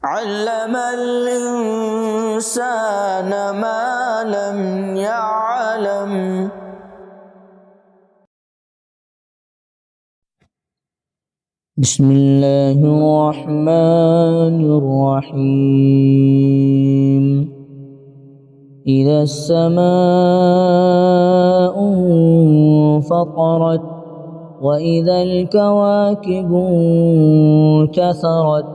علم الإنسان ما لم يعلم. بسم الله الرحمن الرحيم. إذا السماء انفطرت وإذا الكواكب انتثرت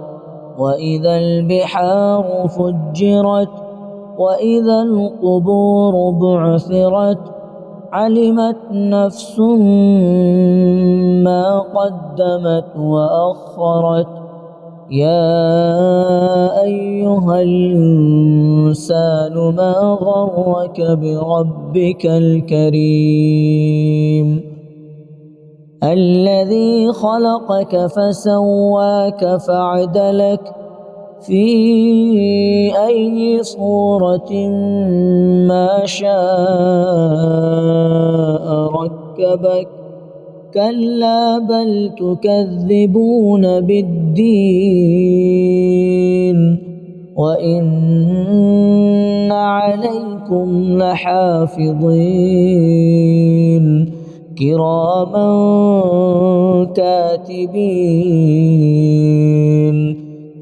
وإذا البحار فجرت وإذا القبور بعثرت علمت نفس ما قدمت وأخرت. يا أيها الإنسان ما غرك بربك الكريم الذي خلقك فسواك فعدلك في أي صورة ما شاء ركبك. كلا بل تكذبون بالدين وإن عليكم لحافظين كراما كاتبين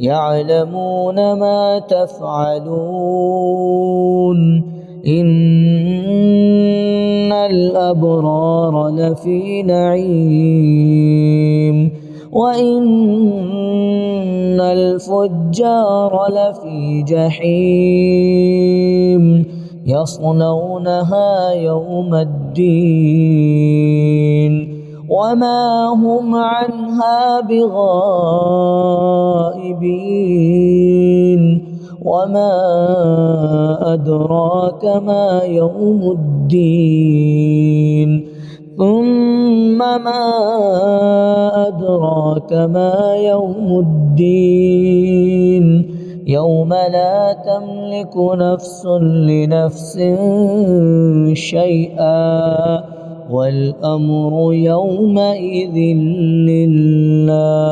يعلمون ما تفعلون. إن الأبرار لفي نعيم وإن الفجار لفي جحيم يصلونها يوم الدين وما هم عنها بغائبين. وما أدراك ما يوم الدين ثم ما أدراك ما يوم الدين يوم لا تملك نفس لنفس شيئا والأمر يومئذ لله.